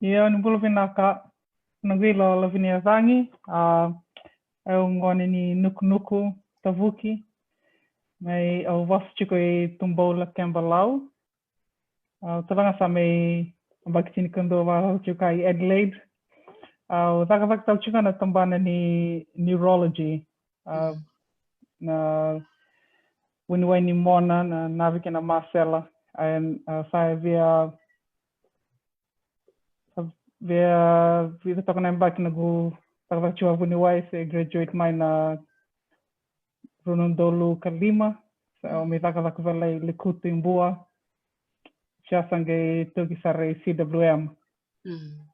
Ia ni bula vinaka Vuniwai Lavenia Cagi, au ngone ni Nukunuku Tavuki, mai au wafu chiko e tumbola Kembalau. Talanga sa mai bakitini kando wa chuka i Adelaide. Au taka tau chuka na tambana ni neurology. Na Vuniwai ni Mona na Navike na Marcella. And saya via toka na mbaki na gu taka chua Vuniwai se graduate mai na Runundolu Kalima. So me taka velai likutu imbua. Siya sange toki sare CWM.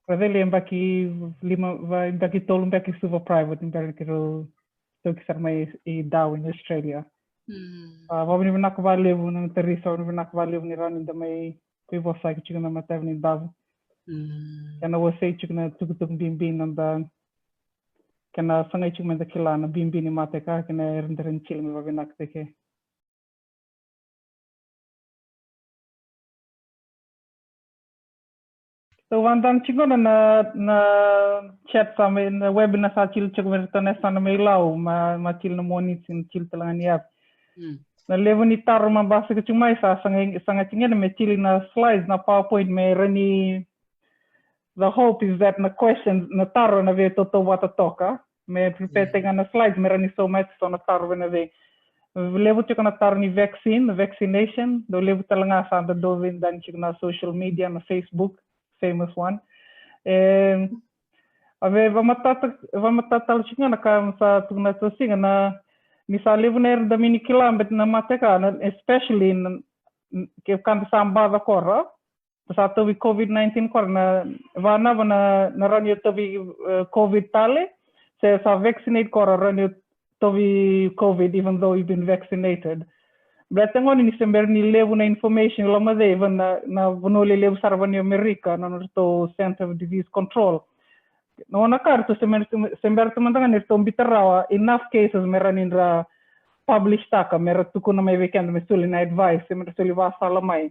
Pradeli mbaki tolu mbaki super private mbaki ro toki sare mai I Darwin in Australia. Wabini vinaka levu na terisa wabini vinaka levu ni rani da mai VEIYASAI ki chikuna matev ni davu. Kana wasai chikuna tukutuk bimbi nanda kana sangai chikuna da kila na bimbi ni mateka kana renderin chili mi wabini nak teke. So wandang chikuna na chat sa may na webinar sa chil chikuna na may lau ma chil na monit sin chil talangan yap. Na levu ni taro mabasa ka chumai sa sanga chingena me chili na slides na PowerPoint me rani. The hope is that na questions na taro na ve toto wata toka me prepare tenga na slides me rani so much so na taro na ve levu chika na taro ni vaccination do levu talanga sa da do vin dan chika na social media na Facebook famous one ave vamatatal chika na ka sa tugna to singa na misa levu na da mini kilambet na mateka na especially ke kan samba da kora sa tobi COVID-19 kor na vana na ranyo tobi COVID tale se sa vaccinate kor ranyo tobi COVID even though you've been vaccinated. Betangon ni sember ni levu na information lama de even na vonoli levu sarvani America na to Center of Disease Control. No na karto sember teman-teman nito bitarawa enough cases meranin ra publish taka mera tukuna may weekend mesuli na advice sember suli wasa lamai.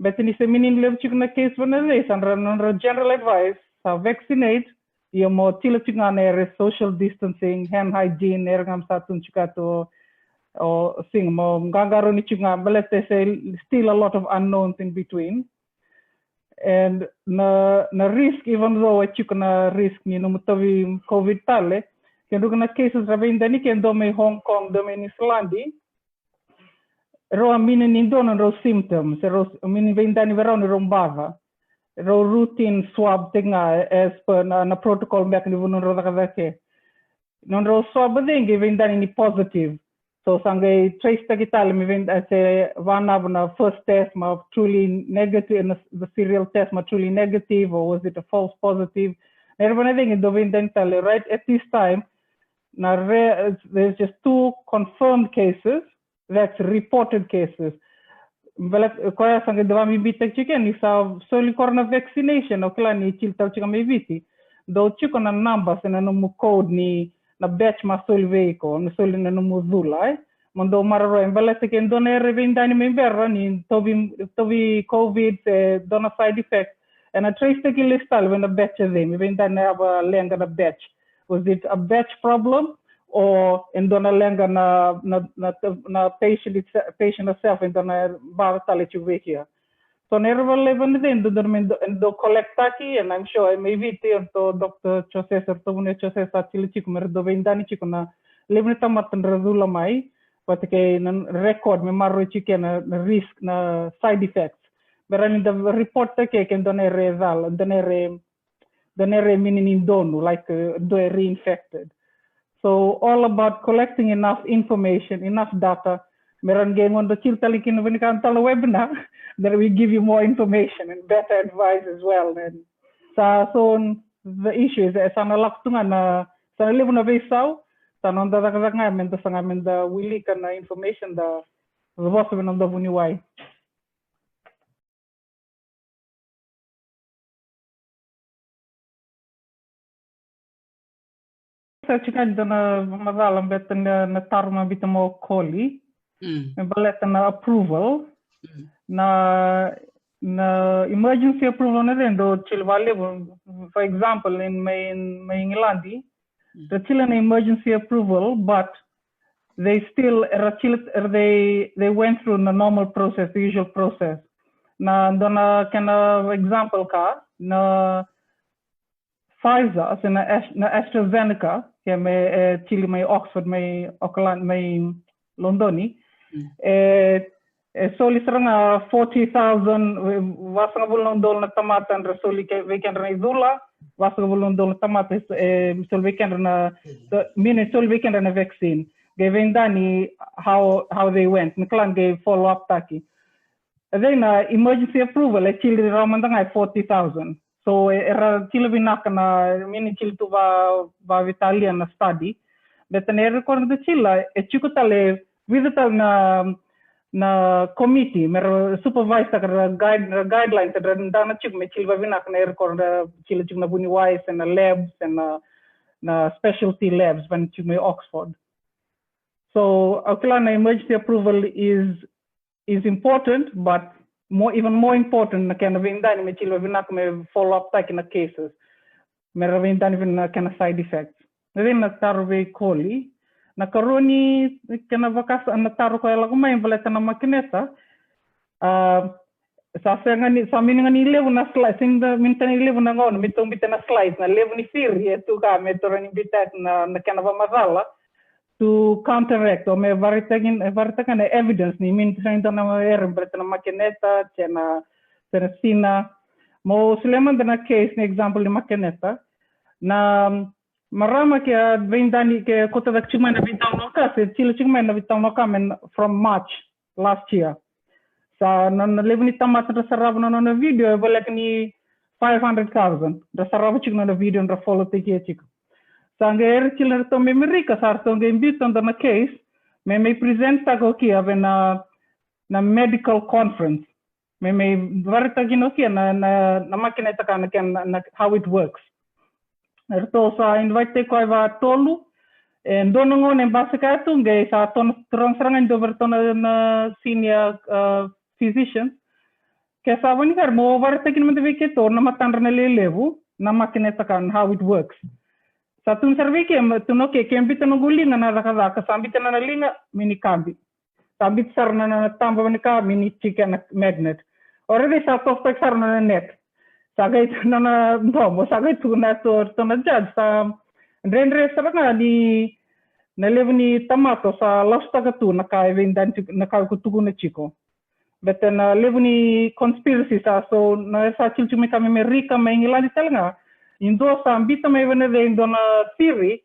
But in the meaning level chicken case for the general advice, vaccinate, you more tilachingane social distancing, hand hygiene, ergam satun chikato or sing mo gangaroni chinga, but let's say still a lot of unknowns in between. And na risk, even though a chicken risk, you know, mutavi COVID tale, can do cases rabin dani can do Hong Kong, do me Islandi. Ro minin indon ro symptoms, ro minin vendani veroni rombava, ro routine swab tinga as per na protocol mechanism ro dakavake. Non ro swab dingi vendani ni positive. So sangai trace tagital mi vend say one of na first test ma truly negative and the serial test ma truly negative or was it a false positive? Everyone thing do vendani tell right at this time na there's just 2 confirmed cases. That's reported cases. Kaya sange dwa mi bitek chicken ni sa soli corona vaccination okla ni chilta chika mi biti. Do chiko na numbers na nomu code ni na batch ma soli vehicle ni soli na nomu VULA. Mondo mararo Baleta ken dona revindani memberra ni tobi COVID dona side effects. And a trace take listal when a batch of them vindani aba lenga na batch. Was it a batch problem? Or in dona lenga na patient itself in dona baratale chuvekia. So never level then do collect taki and I'm sure maybe to Dr. Choses or Tobune Choses actually chikumer do vendani chikuna limita matan razula mai but ke record me marro chicken risk na side effects. But in the report take can dona result donere meaning donu like do reinfected. So all about collecting enough information, enough data. Meron game on the chiltalikin when you can tell a webinar that we give you more information and better advice as well. And so the issue is that sana laktungan na sana levu na VEIYASAI, sana onda ngamen da sana ngamen da Vuli kana information da boss of the Vuniwai. Sa chikan na mazalam betan na tarma bitamo koli. Baleta na approval na na emergency approval na rin do chilwa levu. For example, in may Ngilandi, the chila na emergency approval, but they still they went through the normal process, the usual process. Na dona kana example ka na Pfizer, so na AstraZeneca, que may Chile, may Oxford, may Auckland, may Londoni. Soli sarang 40,000 wasang bulong dol na tamatan rasoli weekend na idula wasang bulong dol na tamata sol weekend na sol weekend na vaccine. Given dani how they went. Niklan gave follow up taki. Then emergency approval Chile ramandang 40,000. So era Chile vinaka na mini Chile to va Italian na study. But na record the Chile chikutale visital na committee mer supervisor guidelines that dana chik me Chile vinak na record Chile chik na Vuniwai and na labs and na specialty labs when chik me Oxford. So Auckland emergency approval is important, but even more important na kana vindani me Chile vinak me follow up taking the cases. Mer vindani vin kana side effects. Then na taro koli na karoni kana vakas na taro ko ela kumay baleta na makineta sa ngani sa minangani levu na slice sinda mintani levu na ngon mitong bitana slice na levu ni firi etu ka metorani bitat na kana masala to counteract o me varitakan evidence ni minta na baleta na makineta chena sina mo suleman na case ni example ni makineta na marama ke vindani ke kota dak chimana Veitalanoa se Chile chimana Veitalanoa from March last year. Sa na levu ni tamat na sarab na video balak ni 500,000. Da sarab chik na video na follow take chik. Sa ngair Chile to me America sar to ngembit on the case me present Tavuki ave na medical conference. Me varta ginoki na makineta kana na how it works. Erto sa invite ko va tolu and donongon en basika tunge sa ton serangan do bertona na senior physicians ke sa woni gar mo var takin mo de ke to na matandra na levu na makineta kan how it works sa tun serve ke tuno ke kembita no gulinga na raka sambita na linga mini kambi sambit sarna na tamba ni ka mini chicken magnet already sa to sarna na net sagay na domo sagay tuna to na judge sa renre saranga ni na levu ni tamato sa lasta gatu na kai vendan na kai kutugu na chiko but na levu ni conspiracy sa so na sa chilchumi kami America may ngilani talanga indo sa ambita may vene de indo na theory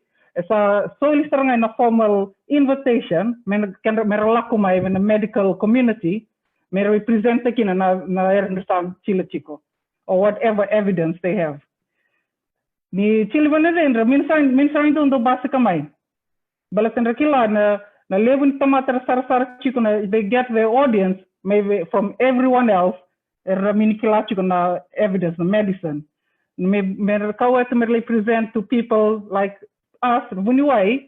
sa so saranga na formal invitation men merala kumay na medical community may represent kina na erndo Chile chiko or whatever evidence they have. Ni Chile vanendra minsan do base kamay. Balatan rakila na levu ni tamata sar chiko na they get their audience maybe from everyone else minikila chiko na evidence na medicine. Mer kawat merly present to people like us Vuniwai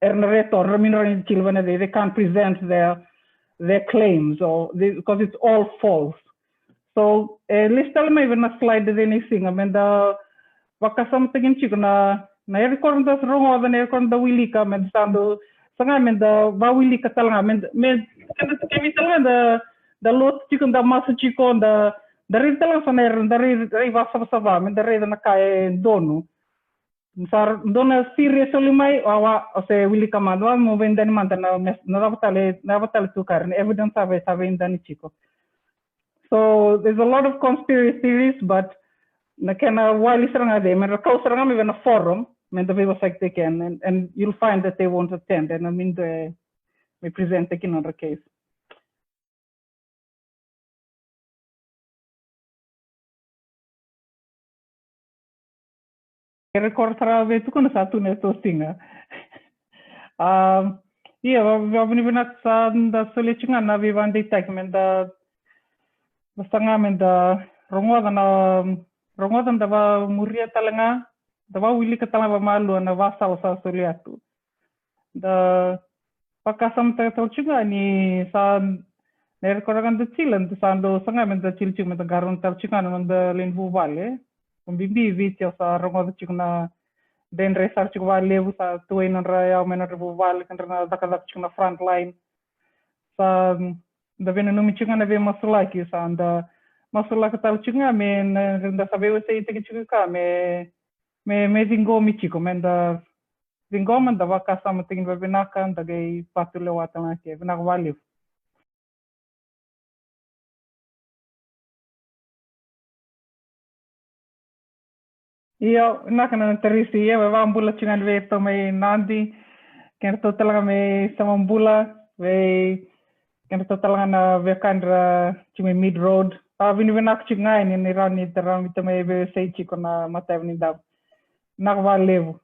narrator minor Chile vanendra they can't present their claims or because it's all false. So, listal may na slide din ising amenda wakasam tingin chiko na record das rongo na record da Wili ka men sando sanga men da Wili ka talanga men kami talanga da lot chiko da masu chiko da rin talanga sa ner da rin vasa men da rin na kay donu sar dona serious limay awa se Wili ka manwa mo vendan man na nabatale tu karne evidence ave indani chiko. So there's a lot of conspiracy theories, but na kena wali saranga de men rakau saranga me na forum men the VEIYASAI they can and you'll find that they won't attend and I mean we present taking on the case. Record sarave tu kono satu ne tostinga. Iya vabuni VINAXA da solichinga na vivandi tag men da basta nga men da rongodan da ba muria talanga da ba Wili ka talanga malu na vasal sa soliatu da pakasam ta chinga ni sa Ner korangan de chilan de sando sanga men de chilchik men de garun tar chikan men de lin vale. Bimbi vitio sa rongo de chikna den resar chik levu sa tuin ra ya men de vale kan na dakadak chikna front line. Sa da vena numi chikan ve masulaki sa anda masulaki tal chikan men da sabe se ite chika me zingo mi chiko men da zingo men da vaka sama tingin vinaka da gay patule watan ke vinak wali. Iyo nakana terisi ya wa bula chikan ve to me nandi ken to talaga me sama bula ve ken to talaga na ve kandra chime mid road vini vinak chikan ni rani terang to me ve sei chiko na matevni da nak wa levu